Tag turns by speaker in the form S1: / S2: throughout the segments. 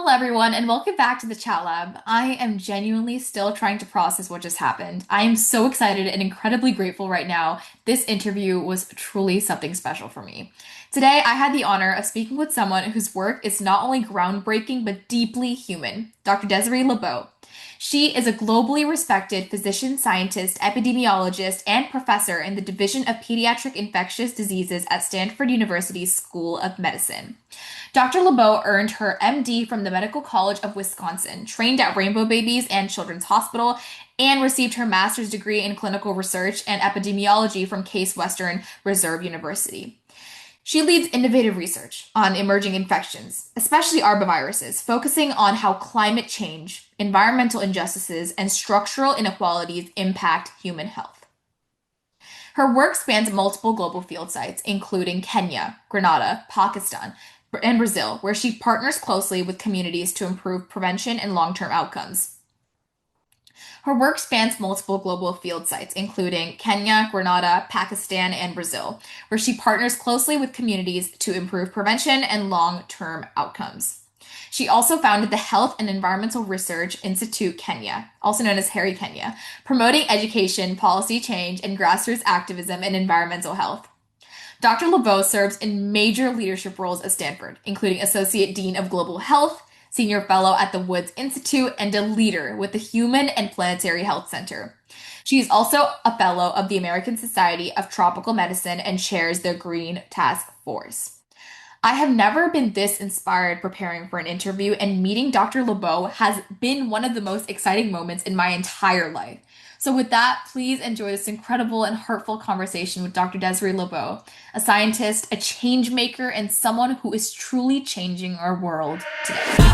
S1: Hello, everyone, and welcome back to the Chat Lab. I am genuinely still trying to process what just happened. I am so excited and incredibly grateful right now. This interview was truly something special for me. Today, I had the honor of speaking with someone whose work is not only groundbreaking but deeply human, Dr. Desiree LaBeaud. She is a globally respected physician scientist, epidemiologist, and professor in the Division of Pediatric Infectious Diseases at Stanford University's School of Medicine. Dr. LeBeau earned her MD from the Medical College of Wisconsin, trained at Rainbow Babies and Children's Hospital, and received her master's degree in clinical research and epidemiology from Case Western Reserve University. She leads innovative research on emerging infections, especially arboviruses, focusing on how climate change, environmental injustices, and structural inequalities impact human health. Her work spans multiple global field sites, including Kenya, Grenada, Pakistan, and Brazil, where she partners closely with communities to improve prevention and long-term outcomes. Her work spans multiple global field sites, including Kenya, Grenada, Pakistan, and Brazil, where she partners closely with communities to improve prevention and long-term outcomes. She also founded the Health and Environmental Research Institute Kenya, also known as Harry Kenya, promoting education, policy change, and grassroots activism in environmental health. Dr. LeBeau serves in major leadership roles at Stanford, including Associate Dean of Global Health, Senior Fellow at the Woods Institute, and a leader with the Human and Planetary Health Center. She is also a Fellow of the American Society of Tropical Medicine and chairs their Green Task Force. I have never been this inspired preparing for an interview, and meeting Dr. LeBeau has been one of the most exciting moments in my entire life. So, with that, please enjoy this incredible and heartful conversation with Dr. Desiree LeBeau, a scientist, a change maker, and someone who is truly changing our world today.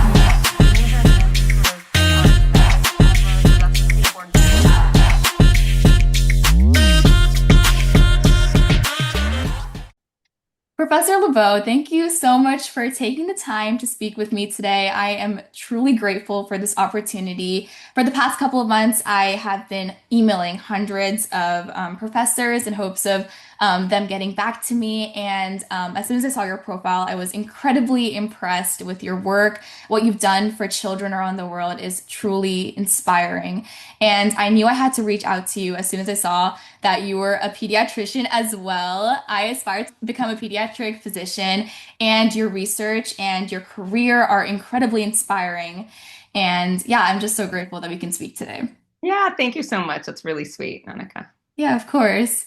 S1: Professor LeBeau, thank you so much for taking the time to speak with me today. I am truly grateful for this opportunity. For the past couple of months, I have been emailing hundreds of professors in hopes of them getting back to me. And as soon as I saw your profile, I was incredibly impressed with your work. What you've done for children around the world is truly inspiring. And I knew I had to reach out to you as soon as I saw that you were a pediatrician as well. I aspire to become a pediatric physician, and your research and your career are incredibly inspiring. And yeah, I'm just so grateful that we can speak today.
S2: Yeah, thank you so much. That's really sweet, Annika.
S1: Yeah, of course.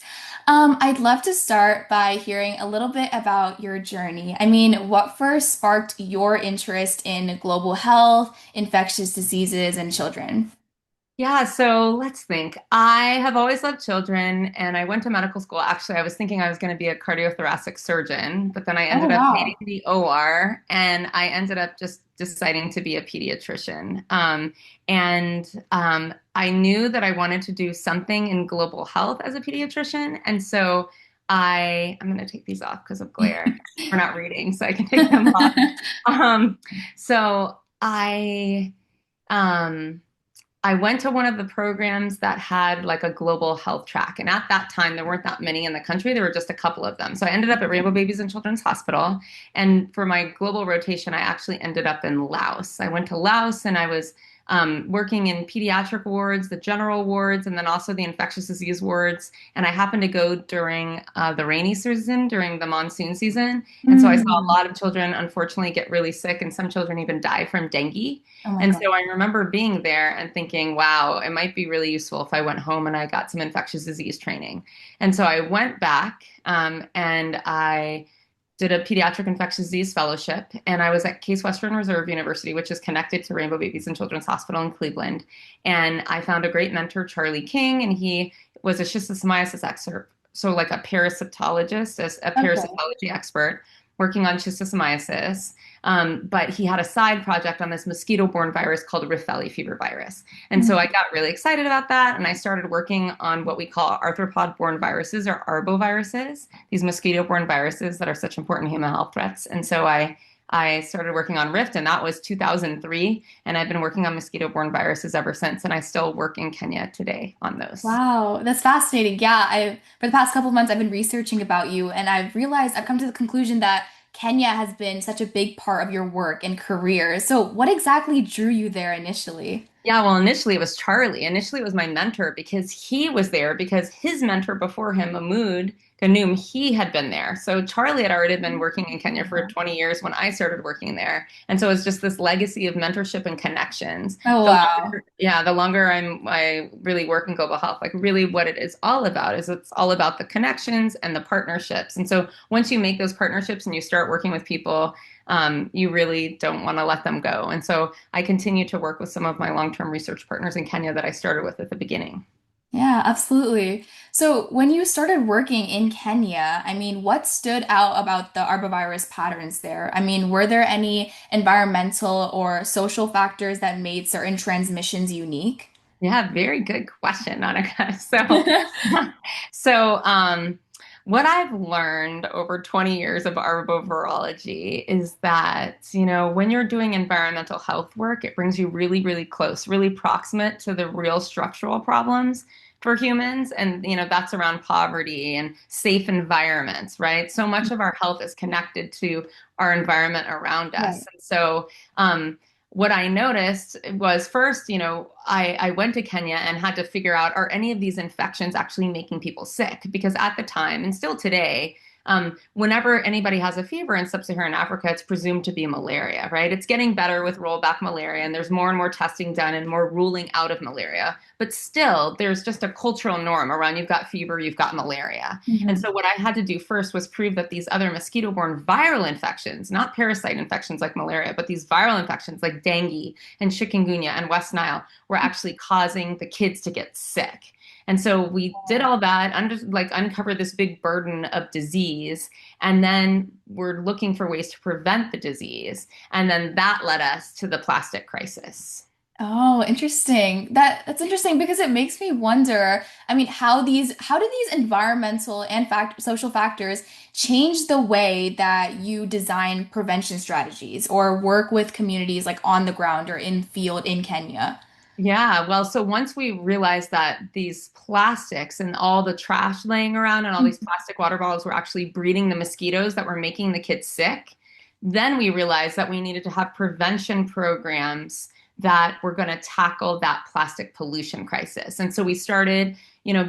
S1: I'd love to start by hearing a little bit about your journey. I mean, what first sparked your interest in global health, infectious diseases, and children?
S2: Yeah, so let's think. I have always loved children and I went to medical school. Actually, I was thinking I was going to be a cardiothoracic surgeon, but then I
S1: Oh,
S2: ended up hating
S1: wow.
S2: the OR and I ended up just deciding to be a pediatrician. I knew that I wanted to do something in global health as a pediatrician. And so I'm going to take these off because of glare. We're not reading, so I can take them off. Um, so um, I went to one of the programs that had like a global health track. And at that time, there weren't that many in the country. There were just a couple of them. So I ended up at Rainbow Babies and Children's Hospital. And for my global rotation, I actually ended up in Laos. I went to Laos and I was working in pediatric wards, the general wards, and then also the infectious disease wards. And I happened to go during the rainy season, during the monsoon season. And so I saw a
S1: Mm.
S2: lot of children, unfortunately, get really sick, and some children even die from dengue.
S1: Oh my
S2: And
S1: God.
S2: so I remember being there and thinking, wow, it might be really useful if I went home and I got some infectious disease training. And so I went back and I did a pediatric infectious disease fellowship, and I was at Case Western Reserve University, which is connected to Rainbow Babies and Children's Hospital in Cleveland. And I found a great mentor, Charlie King, and he was a schistosomiasis expert, so like a parasitologist, a
S1: Okay.
S2: parasitology expert working on schistosomiasis. But he had a side project on this mosquito-borne virus called Riffelli fever virus. And so I got really excited about that. And I started working on what we call arthropod-borne viruses or arboviruses, these mosquito-borne viruses that are such important human health threats. And so I started working on Rift, and that was 2003. And I've been working on mosquito-borne viruses ever since. And I still work in Kenya today on those.
S1: Wow, that's fascinating. Yeah, I for the past couple of months I've been researching about you and I've realized I've come to the conclusion that Kenya has been such a big part of your work and career. So, what exactly drew you there initially?
S2: Yeah, well, initially it was Charlie. Initially it was my mentor because he was there because his mentor before him, Mahmood Ghanum, he had been there. So Charlie had already been working in Kenya for 20 years when I started working there. And so it's just this legacy of mentorship and connections.
S1: Oh, wow.
S2: The longer I really work in global health, like really what it is all about is it's all about the connections and the partnerships. And so once you make those partnerships and you start working with people, you really don't want to let them go. And so I continue to work with some of my long-term research partners in Kenya that I started with at the beginning.
S1: Yeah, absolutely. So, when you started working in Kenya, what stood out about the arbovirus patterns there? Were there any environmental or social factors that made certain transmissions unique?
S2: Yeah, very good question, Monica. So, what I've learned over 20 years of arbovirology is that, when you're doing environmental health work, it brings you really, really close, really proximate to the real structural problems for humans. And, that's around poverty and safe environments, right? So much of our health is connected to our environment around us.
S1: Right.
S2: And so, what I noticed was first, I went to Kenya and had to figure out, are any of these infections actually making people sick? Because at the time, and still today, whenever anybody has a fever in sub-Saharan Africa, it's presumed to be malaria, right? It's getting better with rollback malaria, and there's more and more testing done and more ruling out of malaria. But still, there's just a cultural norm around you've got fever, you've got malaria. And
S1: Mhm.
S2: so what I had to do first was prove that these other mosquito-borne viral infections, not parasite infections like malaria, but these viral infections like dengue and chikungunya and West Nile were actually causing the kids to get sick. And so we did all that, uncover this big burden of disease, and then we're looking for ways to prevent the disease. And then that led us to the plastic crisis.
S1: Oh, interesting. That's interesting because it makes me wonder, how do these environmental and social factors change the way that you design prevention strategies or work with communities like on the ground or in field in Kenya?
S2: Yeah, well, so once we realized that these plastics and all the trash laying around and all these plastic water bottles were actually breeding the mosquitoes that were making the kids sick, then we realized that we needed to have prevention programs that were going to tackle that plastic pollution crisis. And so we started,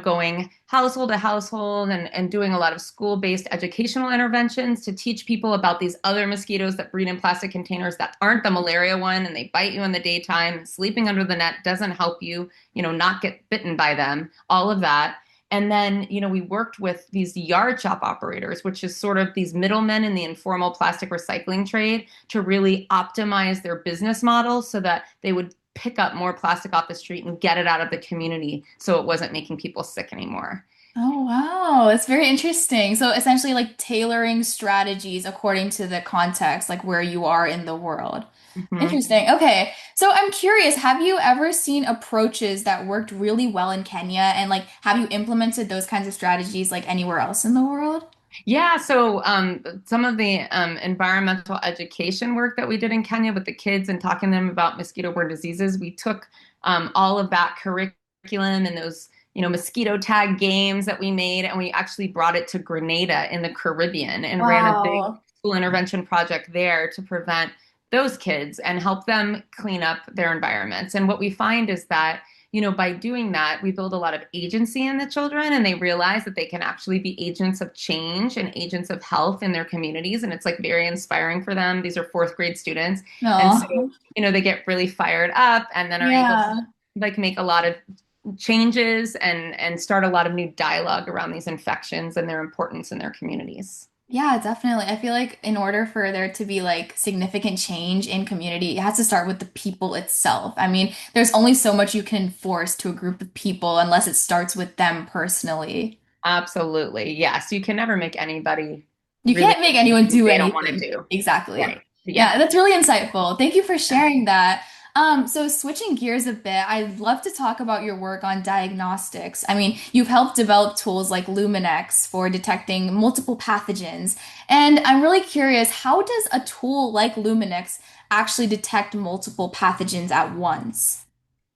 S2: going household to household and doing a lot of school-based educational interventions to teach people about these other mosquitoes that breed in plastic containers that aren't the malaria one and they bite you in the daytime. Sleeping under the net doesn't help you, not get bitten by them, all of that. And then, we worked with these yard shop operators, which is sort of these middlemen in the informal plastic recycling trade, to really optimize their business model so that they would pick up more plastic off the street and get it out of the community so it wasn't making people sick anymore.
S1: Oh, wow. That's very interesting. So essentially like tailoring strategies according to the context, like where you are in the world.
S2: Mhm.
S1: Interesting. Okay. So I'm curious, have you ever seen approaches that worked really well in Kenya and like have you implemented those kinds of strategies like anywhere else in the world?
S2: Yeah, so some of the environmental education work that we did in Kenya with the kids and talking to them about mosquito-borne diseases, we took all of that curriculum and those, mosquito tag games that we made, and we actually brought it to Grenada in the Caribbean and ran a big
S1: Wow.
S2: school intervention project there to prevent those kids and help them clean up their environments. And what we find is that by doing that, we build a lot of agency in the children and they realize that they can actually be agents of change and agents of health in their communities. And it's like very inspiring for them. These are fourth grade students. And so,
S1: No.
S2: they get really fired up and then are able to
S1: Yeah.
S2: like make a lot of changes and start a lot of new dialogue around these infections and their importance in their communities.
S1: Yeah, definitely. I feel like in order for there to be like significant change in community, it has to start with the people itself. There's only so much you can enforce to a group of people unless it starts with them personally.
S2: Absolutely. Yes. You can never make anybody
S1: You
S2: really
S1: can't make
S2: do
S1: anyone
S2: things
S1: do
S2: they don't want to
S1: anything.
S2: do.
S1: Exactly.
S2: Right.
S1: Yeah,
S2: Yeah.
S1: that's really insightful. Thank you for sharing that. So switching gears a bit, I'd love to talk about your work on diagnostics. You've helped develop tools like Luminex for detecting multiple pathogens. And I'm really curious, how does a tool like Luminex actually detect multiple pathogens at once?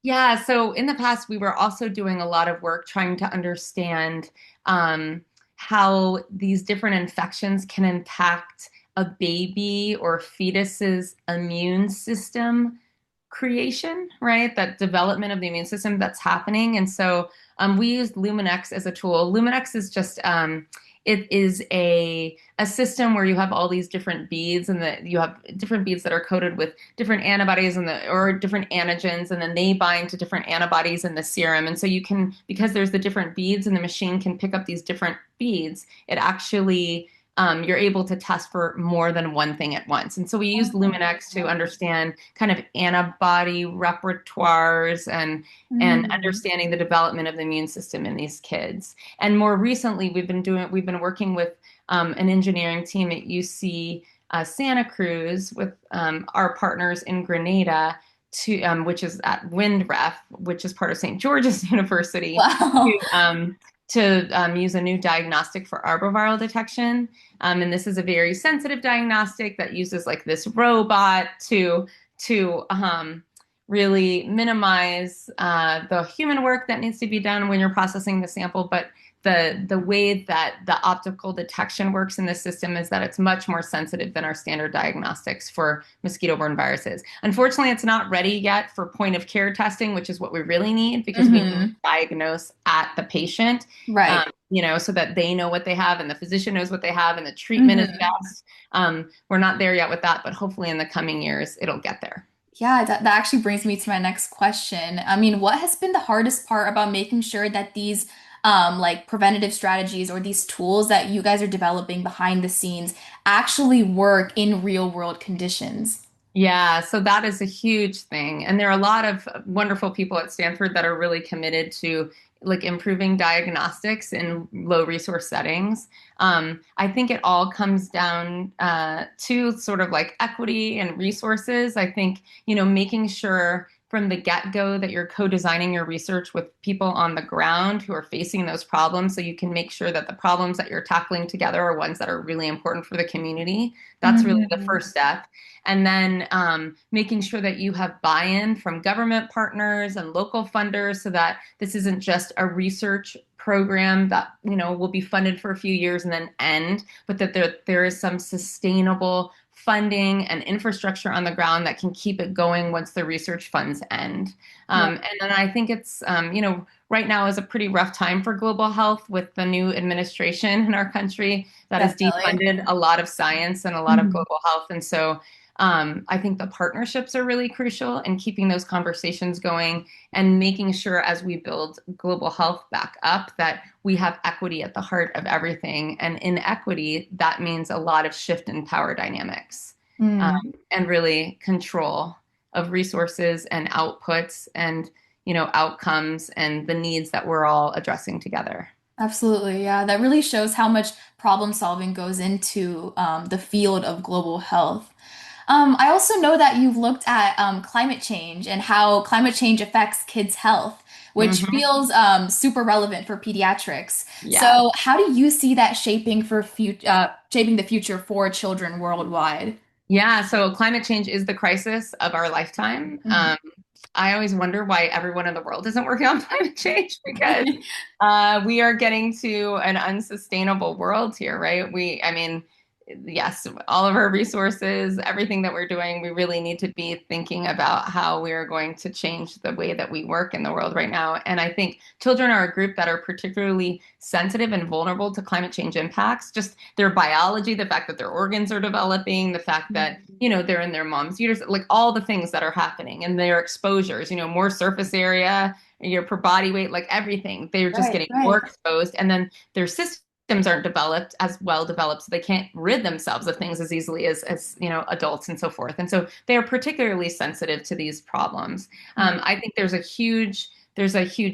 S2: Yeah, so in the past, we were also doing a lot of work trying to understand um, how these different infections can impact a baby or fetus's immune system creation, right? That development of the immune system that's happening. And so we used Luminex as a tool. Luminex is just it is a system where you have all these different beads, and that you have different beads that are coated with different antibodies and or different antigens, and then they bind to different antibodies in the serum. And so you can, because there's the different beads and the machine can pick up these different beads, it actually you're able to test for more than one thing at once. And so we used Luminex to understand kind of antibody repertoires and
S1: Mm.
S2: understanding the development of the immune system in these kids. And more recently, we've been working with an engineering team at UC Santa Cruz with our partners in Grenada to which is at WindRef, which is part of St. George's University,
S1: Wow.
S2: to use a new diagnostic for arboviral detection. And this is a very sensitive diagnostic that uses like this robot to really minimize the human work that needs to be done when you're processing the sample. But the way that the optical detection works in this system is that it's much more sensitive than our standard diagnostics for mosquito-borne viruses. Unfortunately, it's not ready yet for point of care testing, which is what we really need because we need to
S1: Hmm.
S2: diagnose at the patient,
S1: Right.
S2: so that they know what they have and the physician knows what they have and the treatment is
S1: Hmm.
S2: best. We're not there yet with that, but hopefully in the coming years it'll get there.
S1: Yeah, that actually brings me to my next question. I mean, what has been the hardest part about making sure that these like preventative strategies or these tools that you guys are developing behind the scenes actually work in real world conditions?
S2: Yeah, so that is a huge thing. And there are a lot of wonderful people at Stanford that are really committed to like improving diagnostics in low resource settings. I think it all comes down to sort of like equity and resources. I think, making sure from the get-go that you're co-designing your research with people on the ground who are facing those problems so you can make sure that the problems that you're tackling together are ones that are really important for the community. That's really the
S1: Hmm.
S2: first step. And then making sure that you have buy-in from government partners and local funders so that this isn't just a research program that will be funded for a few years and then end, but that there is some sustainable funding and infrastructure on the ground that can keep it going once the research funds end.
S1: Right.
S2: And then I think it's right now is a pretty rough time for global health with the new administration in our country that has
S1: Definitely.
S2: defunded a lot of science and a lot of
S1: Mhm.
S2: global health. And so I think the partnerships are really crucial in keeping those conversations going and making sure as we build global health back up that we have equity at the heart of everything. And in equity, that means a lot of shift in power dynamics
S1: Mm.
S2: and really control of resources and outputs and outcomes and the needs that we're all addressing together.
S1: Absolutely, yeah. That really shows how much problem solving goes into the field of global health. I also know that you've looked at climate change and how climate change affects kids' health, which
S2: Hmm.
S1: feels super relevant for pediatrics.
S2: Yeah.
S1: So, how do you see that shaping the future for children worldwide?
S2: Yeah, so climate change is the crisis of our lifetime.
S1: Mhm.
S2: I always wonder why everyone in the world isn't working on climate change because we are getting to an unsustainable world here, right? I mean, yes, all of our resources, everything that we're doing, we really need to be thinking about how we are going to change the way that we work in the world right now. And I think children are a group that are particularly sensitive and vulnerable to climate change impacts, just their biology, the fact that their organs are developing, the fact that, they're in their mom's uterus, like all the things that are happening and their exposures, more surface area, your per body weight, like everything. They're just
S1: Right,
S2: getting more
S1: right.
S2: exposed. And then their systems aren't developed as well developed, so they can't rid themselves of things as easily as adults and so forth. And so they are particularly sensitive to these problems.
S1: Mm.
S2: I think there's a huge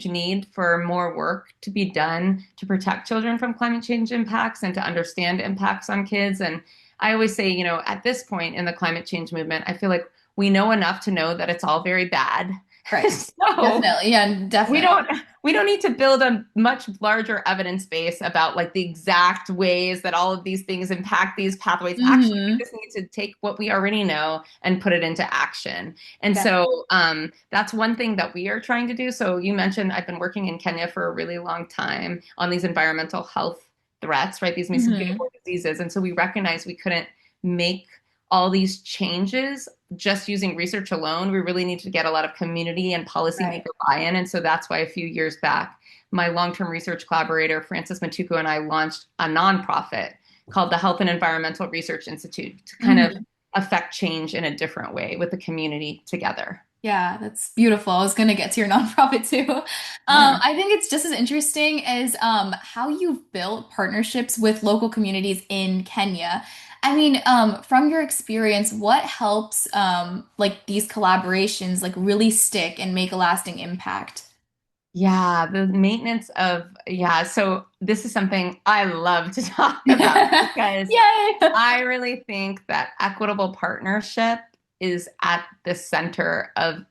S2: need for more work to be done to protect children from climate change impacts and to understand impacts on kids. And I always say, at this point in the climate change movement, I feel like we know enough to know that it's all very bad.
S1: Right.
S2: So
S1: Definitely. Yeah,
S2: we
S1: definitely.
S2: don't we don't need to build a much larger evidence base about like the exact ways that all of these things impact these pathways. Actually, we
S1: Hmm.
S2: just need to take what we already know and put it into action. And so that's one thing that we are trying to do. So you mentioned I've been working in Kenya for a really long time on these environmental health threats, right? These
S1: Hmm.
S2: mosquito-borne diseases. And so we recognized we couldn't make all these changes just using research alone. We really need to get a lot of community and policymaker
S1: Right.
S2: buy-in. And so that's why a few years back, my long-term research collaborator, Francis Matuko, and I launched a nonprofit called the Health and Environmental Research Institute to kind of
S1: Mhm.
S2: affect change in a different way with the community together.
S1: Yeah, that's beautiful. I was gonna get to your nonprofit too.
S2: Yeah.
S1: I think it's just as interesting as how you've built partnerships with local communities in Kenya. I mean, from your experience, what helps like these collaborations like really stick and make a lasting impact?
S2: Yeah, the maintenance of, yeah, so this is something I love to talk about because
S1: Yay!
S2: I really think that equitable partnership is at the center of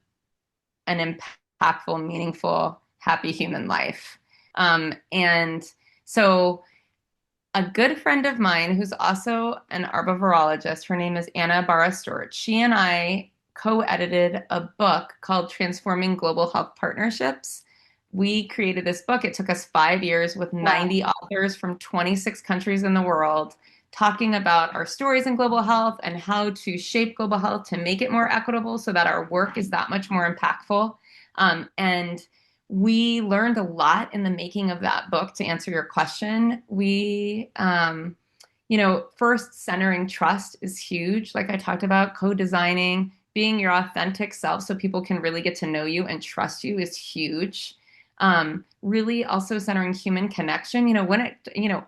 S2: an impactful, meaningful, happy human life. And so, a good friend of mine who's also an arbovirologist, her name is Anna Barra-Stewart. She and I co-edited a book called Transforming Global Health Partnerships. We created this book. It took us 5 years with
S1: Wow.
S2: 90 authors from 26 countries in the world talking about our stories in global health and how to shape global health to make it more equitable so that our work is that much more impactful. And we learned a lot in the making of that book. To answer your question, first centering trust is huge. Like I talked about, co-designing, being your authentic self so people can really get to know you and trust you is huge. Really also centering human connection.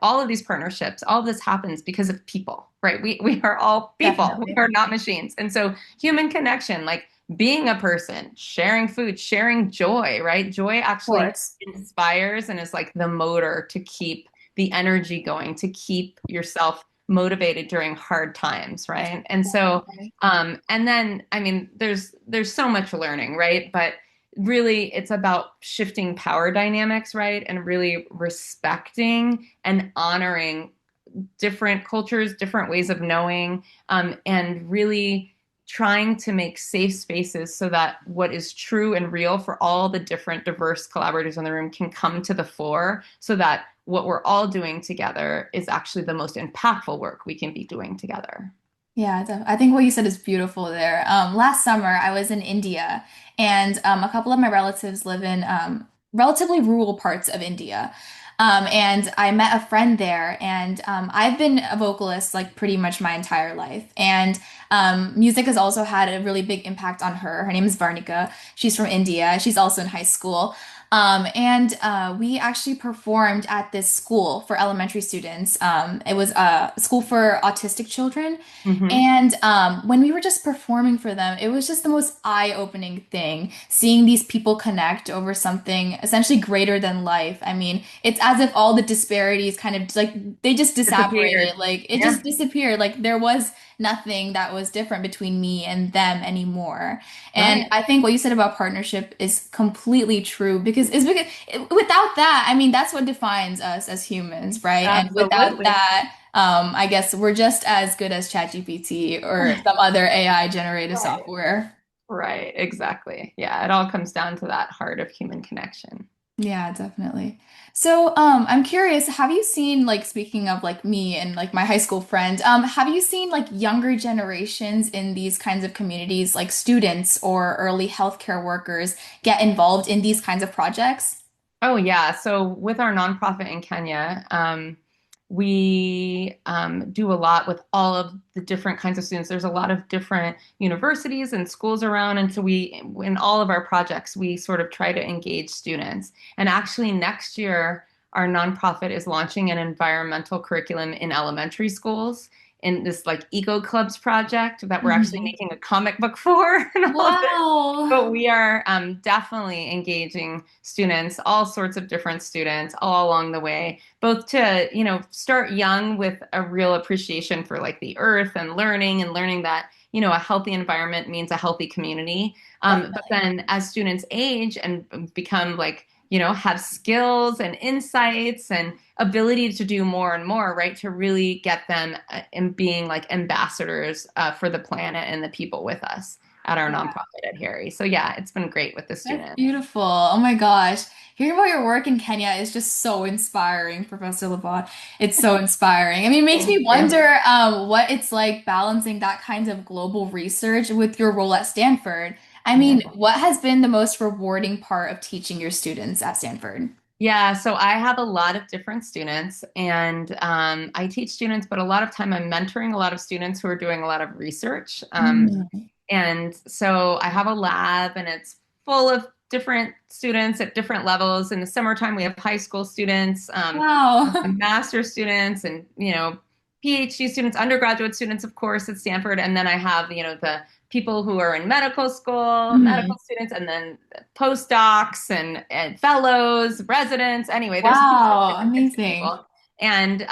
S2: All of these partnerships, all of this happens because of people, right? We are all people. We
S1: Definitely.
S2: are not machines. And so human connection, like being a person, sharing food, sharing joy, right? Joy
S1: Of
S2: actually
S1: course.
S2: inspires and is like the motor to keep the energy going, to keep yourself motivated during hard times, right? And so,
S1: Definitely.
S2: and then, I mean, there's so much learning, right? But really, it's about shifting power dynamics, right? And really respecting and honoring different cultures, different ways of knowing, and really trying to make safe spaces so that what is true and real for all the different diverse collaborators in the room can come to the fore so that what we're all doing together is actually the most impactful work we can be doing together.
S1: Yeah, I think what you said is beautiful there. Last summer, I was in India, and a couple of my relatives live in relatively rural parts of India. And I met a friend there, and I've been a vocalist like pretty much my entire life. And music has also had a really big impact on her. Her name is Varnika. She's from India. She's also in high school. And we actually performed at this school for elementary students. It was a school for autistic children.
S2: Mm-hmm.
S1: And when we were just performing for them, it was just the most eye-opening thing, seeing these people connect over something essentially greater than life. I mean, it's as if all the disparities kind of like they just
S2: Disappeared.
S1: disapparated, like it
S2: Yeah,
S1: just disappeared. Like there was nothing that was different between me and them anymore. And
S2: right.
S1: I think what you said about partnership is completely true because without that, I mean, that's what defines us as humans, right? And without
S2: Absolutely.
S1: that, I guess we're just as good as ChatGPT or some other AI generated
S2: Right.
S1: software.
S2: Right, exactly. Yeah, it all comes down to that heart of human connection.
S1: Yeah, definitely. So, I'm curious, have you seen, like, speaking of like me and like my high school friend, have you seen like younger generations in these kinds of communities, like students or early healthcare workers, get involved in these kinds of projects?
S2: Oh, yeah. So with our nonprofit in Kenya, we do a lot with all of the different kinds of students. There's a lot of different universities and schools around. And so in all of our projects, we sort of try to engage students. And actually, next year, our nonprofit is launching an environmental curriculum in elementary schools in this like eco clubs project that we're actually
S1: Mhm.
S2: making a comic book for and all of this.
S1: Wow.
S2: But we are definitely engaging students, all sorts of different students, all along the way, both to, start young with a real appreciation for like the earth and learning that, a healthy environment means a healthy community. But
S1: Definitely.
S2: then as students age and become like, have skills and insights and ability to do more and more, right? To really get them in being like ambassadors for the planet and the people with us. at our
S1: Yeah.
S2: nonprofit at Harry. So yeah, it's been great with the
S1: That's
S2: students.
S1: beautiful. Oh my gosh. Hearing about your work in Kenya is just so inspiring, Professor LaBeaud. It's so inspiring. I mean, it makes
S2: Thank
S1: me
S2: you.
S1: wonder what it's like balancing that kind of global research with your role at Stanford. I mean,
S2: Yeah.
S1: what has been the most rewarding part of teaching your students at Stanford?
S2: Yeah, so I have a lot of different students, and I teach students, but a lot of time I'm mentoring a lot of students who are doing a lot of research.
S1: Mm.
S2: And so I have a lab, and it's full of different students at different levels. In the summertime, we have high school students,
S1: Wow.
S2: master students, and PhD students, undergraduate students, of course, at Stanford. And then I have the people who are in medical school, medical
S1: Mhm.
S2: students, and then postdocs and fellows, residents. Anyway, there's a bunch of
S1: Wow,
S2: different types of
S1: amazing.
S2: people. And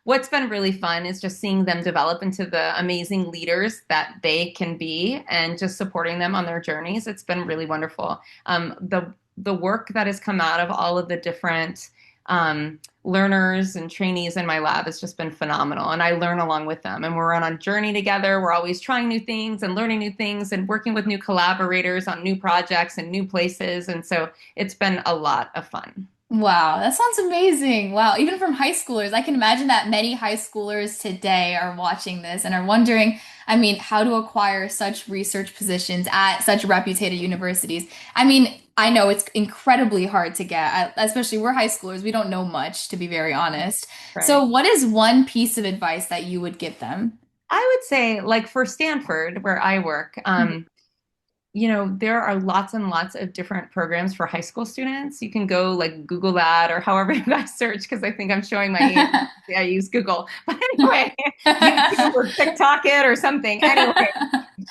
S2: what's been really fun is just seeing them develop into the amazing leaders that they can be, and just supporting them on their journeys. It's been really wonderful. The work that has come out of all of the different learners and trainees in my lab has just been phenomenal, and I learn along with them. And we're on a journey together. We're always trying new things and learning new things and working with new collaborators on new projects and new places. And so it's been a lot of fun.
S1: Wow, that sounds amazing. Wow, even from high schoolers, I can imagine that many high schoolers today are watching this and are wondering, I mean, how to acquire such research positions at such reputed universities. I mean, I know it's incredibly hard to get, especially we're high schoolers. We don't know much, to be very honest. So,
S2: Right.
S1: what is one piece of advice that you would give them?
S2: I would say, like for Stanford, where I work, there are lots and lots of different programs for high school students. You can go like Google that or however you guys search, because I think I'm showing my age. I use Google. But anyway, YouTube or TikTok it or something. Anyway,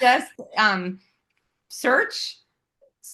S2: just search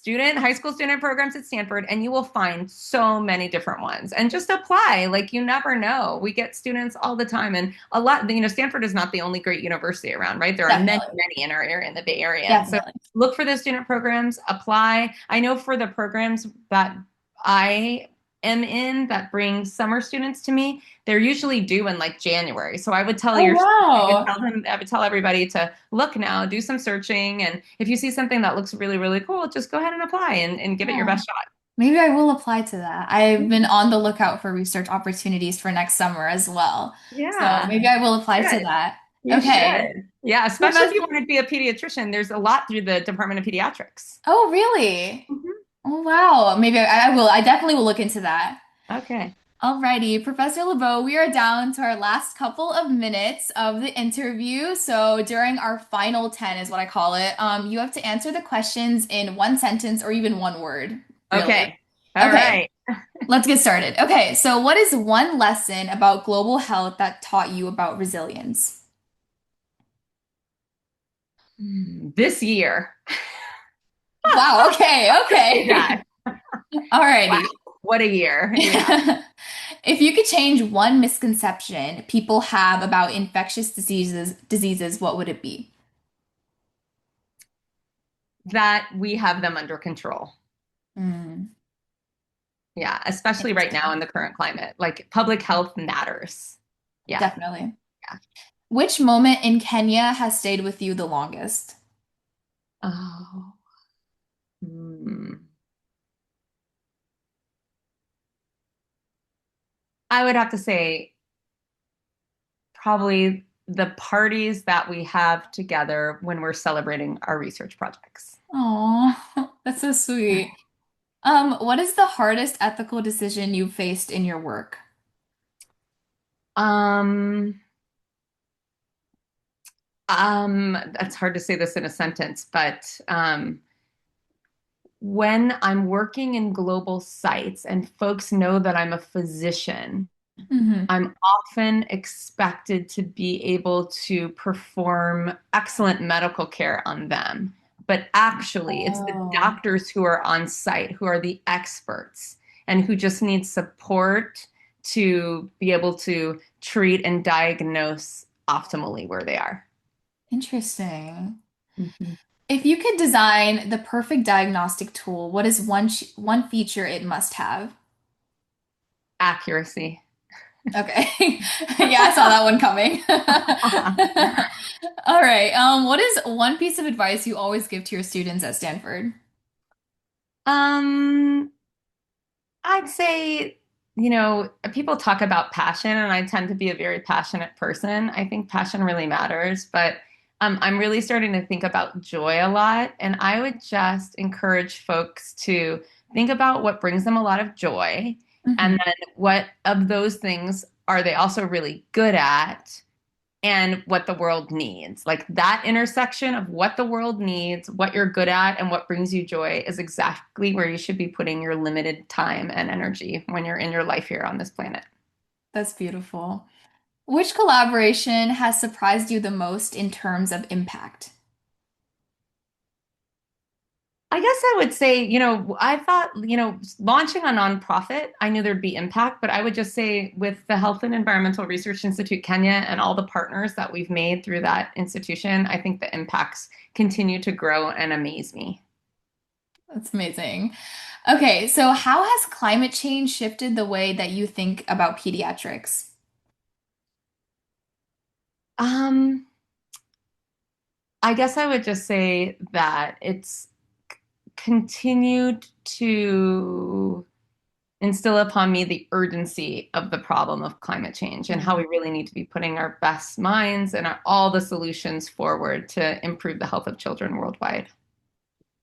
S2: high school student programs at Stanford, and you will find so many different ones. And just apply. Like, you never know. We get students all the time, and a lot. Stanford is not the only great university around, right? There are many,
S1: Definitely,
S2: many in our area, in the Bay Area. And so
S1: definitely.
S2: look for those student programs, apply. I know for the programs that I am in that bring summer students to me, they're usually due in like January. So I would tell
S1: Oh, wow.
S2: I would tell everybody to look now, do some searching, and if you see something that looks really, really cool, just go ahead and apply and give it your
S1: Yeah.
S2: best shot.
S1: Maybe I will apply to that. I've been on the lookout for research opportunities for next summer as well. So
S2: Yeah,
S1: maybe I will apply to
S2: good.
S1: that.
S2: You
S1: Okay.
S2: should. Yeah, especially if
S1: Professor,
S2: you want to be a pediatrician. There's a lot through the Department of Pediatrics.
S1: oh, really?
S2: Mhm.
S1: Oh, wow. Maybe I will. I definitely will look into that.
S2: Okay.
S1: Alrighty, Professor LeBeau, we are down to our last couple of minutes of the interview. So during our final 10 is what I call it, you have to answer the questions in one sentence or even one word, really.
S2: Okay. All
S1: Okay,
S2: right.
S1: let's get started. Okay, so what is one lesson about global health that taught you about resilience?
S2: This year.
S1: Wow, okay,
S2: Say
S1: okay.
S2: that. Wow.
S1: Alrighty.
S2: What a year. Yeah.
S1: If you could change one misconception people have about infectious diseases, what would it be?
S2: That we have them under control.
S1: Hmm,
S2: Yeah, especially right now
S1: interesting.
S2: in the current climate. Like, public health matters. Yeah.
S1: Definitely.
S2: Yeah.
S1: Which moment in Kenya has stayed with you the longest?
S2: Oh. Hmm. I would have to say probably the parties that we have together when we're celebrating our research projects.
S1: Oh, that's so sweet. What is the hardest ethical decision you've faced in your work?
S2: Um, that's hard to say this in a sentence, but when I'm working in global sites and folks know that I'm a physician,
S1: Hmm.
S2: I'm often expected to be able to perform excellent medical care on them. But actually, it's the
S1: Oh,
S2: doctors who are on site who are the experts and who just need support to be able to treat and diagnose optimally where they are.
S1: interesting.
S2: Mhm.
S1: If you could design the perfect diagnostic tool, what is one feature it must have?
S2: Accuracy.
S1: Okay. Yeah, I saw that one coming. All right. What is one piece of advice you always give to your students at Stanford?
S2: Um, I'd say, people talk about passion, and I tend to be a very passionate person. I think passion really matters, but I'm really starting to think about joy a lot. And I would just encourage folks to think about what brings them a lot of joy, and
S1: Hmm.
S2: then what of those things are they also really good at, and what the world needs. Like that intersection of what the world needs, what you're good at, and what brings you joy is exactly where you should be putting your limited time and energy when you're in your life here on this planet.
S1: That's beautiful. Which collaboration has surprised you the most in terms of impact?
S2: I guess I would say, I thought, launching a nonprofit, I knew there'd be impact, but I would just say with the Health and Environmental Research Institute Kenya and all the partners that we've made through that institution, I think the impacts continue to grow and amaze me.
S1: That's amazing. Okay, so how has climate change shifted the way that you think about pediatrics?
S2: Um, I guess I would just say that it's continued to instill upon me the urgency of the problem of climate change and how we really need to be putting our best minds and all the solutions forward to improve the health of children worldwide.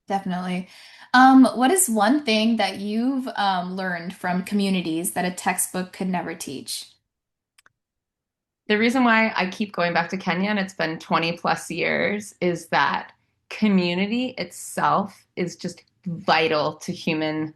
S1: Definitely. What is one thing that you've learned from communities that a textbook could never teach?
S2: The reason why I keep going back to Kenya, and it's been 20 plus years, is that community itself is just vital to human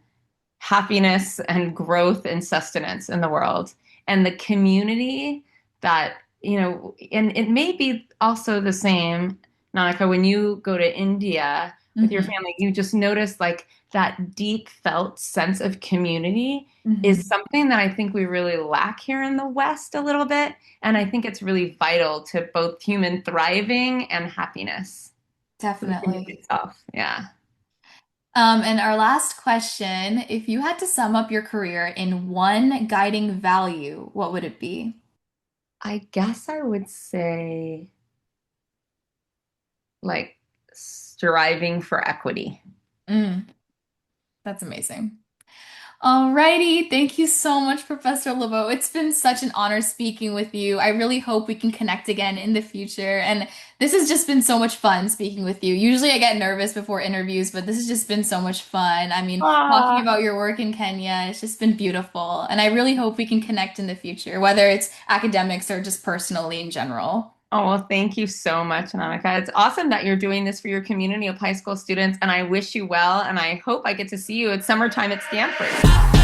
S2: happiness and growth and sustenance in the world. And the community that, and it may be also the same, Nanika, when you go to India with your
S1: Hmm.
S2: family, you just notice like that deep felt sense of community is
S1: Hmm.
S2: something that I think we really lack here in the West a little bit. And I think it's really vital to both human thriving and happiness. So the community
S1: Definitely.
S2: itself. Yeah.
S1: And our last question, if you had to sum up your career in one guiding value, what would it be?
S2: I guess I would say like striving for equity.
S1: Mm, that's amazing. Alrighty, thank you so much, Professor LeBeau. It's been such an honor speaking with you. I really hope we can connect again in the future. And this has just been so much fun speaking with you. Usually I get nervous before interviews, but this has just been so much fun. I mean, talking
S2: Ah,
S1: about your work in Kenya, it's just been beautiful. And I really hope we can connect in the future, whether it's academics or just personally in general.
S2: oh, well, thank you so much, Annika. It's awesome that you're doing this for your community of high school students, and I wish you well, and I hope I get to see you at summertime at Stanford.